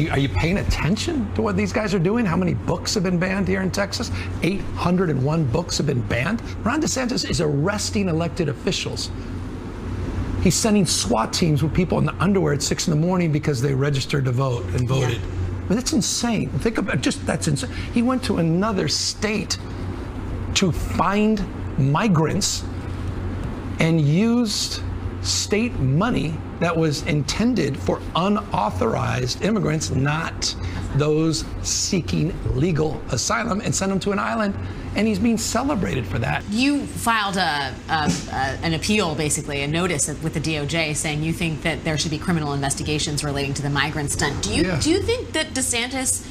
Are you paying attention to what these guys are doing? How many books have been banned here in Texas? 801 books have been banned. Ron DeSantis is arresting elected officials. He's sending SWAT teams with people in the underwear at 6 in the morning because they registered to vote and voted. Yeah. I mean, that's insane. Think about that's insane. He went to another state to find migrants and used state money that was intended for unauthorized immigrants, not those seeking legal asylum, and sent them to an island, and he's being celebrated for that. You filed an appeal, basically, a notice with the DOJ saying you think that there should be criminal investigations relating to the migrant stunt. Do you think that DeSantis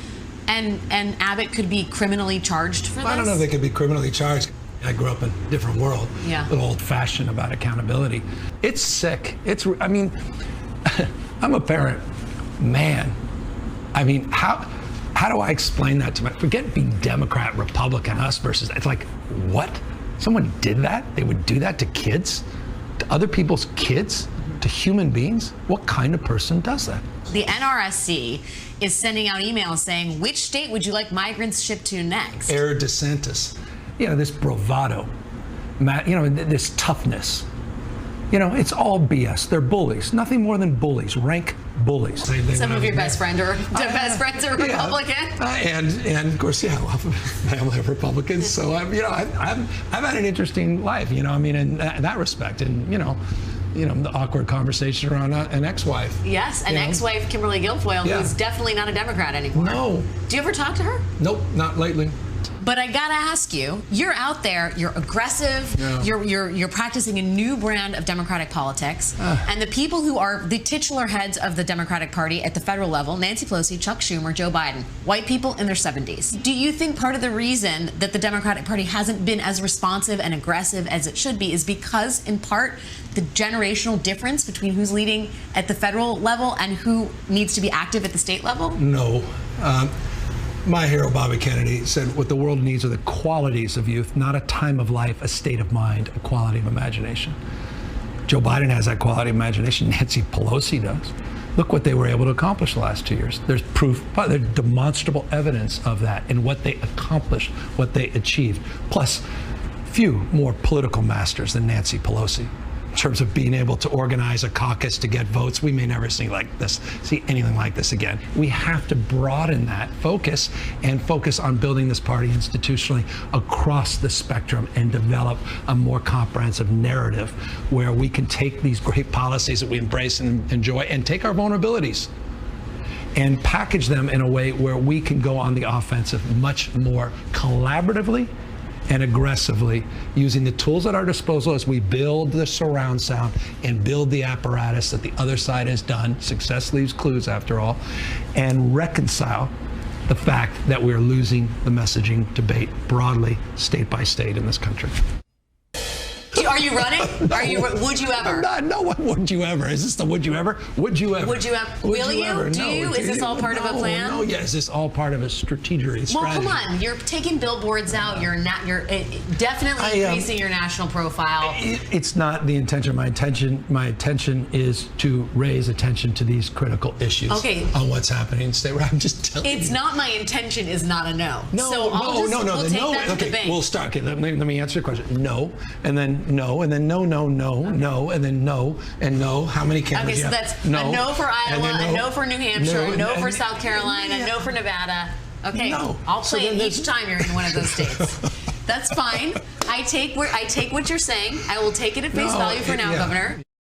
and Abbott could be criminally charged for this? I don't know if they could be criminally charged. I grew up in a different world, a little old-fashioned about accountability. It's sick. I mean, I'm a parent. Man, I mean, how do I explain that to forget being Democrat, Republican, us versus, it's like, what? Someone did that? They would do that to kids? To other people's kids? To human beings? What kind of person does that? The NRSC is sending out emails saying, which state would you like migrants shipped to next? Air DeSantis. You know, this bravado, you know, this toughness. You know, it's all BS. They're bullies. Nothing more than bullies, rank bullies. Some of your best friends are Republican. And of course, well, family of Republicans. So I've had an interesting life. You know, I mean, in that respect, and you know, the awkward conversation around an ex-wife. Yes, an ex-wife, Kimberly Guilfoyle, who's definitely not a Democrat anymore. No. Do you ever talk to her? Nope, not lately. But I gotta ask you, you're out there, you're aggressive, you're practicing a new brand of Democratic politics, and the people who are the titular heads of the Democratic Party at the federal level, Nancy Pelosi, Chuck Schumer, Joe Biden, white people in their 70s. Do you think part of the reason that the Democratic Party hasn't been as responsive and aggressive as it should be is because, in part, the generational difference between who's leading at the federal level and who needs to be active at the state level? No. My hero, Bobby Kennedy, said what the world needs are the qualities of youth, not a time of life, a state of mind, a quality of imagination. Joe Biden has that quality of imagination. Nancy Pelosi does. Look what they were able to accomplish the last 2 years. There's proof, there's demonstrable evidence of that in what they accomplished, what they achieved. Plus, few more political masters than Nancy Pelosi. In terms of being able to organize a caucus to get votes, we may never see anything like this again. We have to broaden that focus and focus on building this party institutionally across the spectrum and develop a more comprehensive narrative where we can take these great policies that we embrace and enjoy and take our vulnerabilities and package them in a way where we can go on the offensive much more collaboratively and aggressively, using the tools at our disposal as we build the surround sound and build the apparatus that the other side has done. Success leaves clues, after all, and reconcile the fact that we're losing the messaging debate broadly, state by state in this country. Are you running? Would you ever? No, what would you ever? Is this the would you ever? Would you ever? Would you ever? Will you? Do you? Is this all part of a plan? No, is this all part of a strategy? Well, come on. You're taking billboards out. You're definitely increasing your national profile. It's not the intention. My intention is to raise attention to these critical issues on what's happening in state. I'm just telling you. It's not my intention is not a no. No, so we'll take that to the bank. We'll start. Okay, let me answer your question. No, and then no, and then no, and then no, and no. How many cameras? Okay, so that's a no for Iowa, a no for New Hampshire, a no for South Carolina, a no for Nevada. Okay, I'll play it each time you're in one of those states. That's fine. I take what you're saying. I will take it at face value for now, Governor.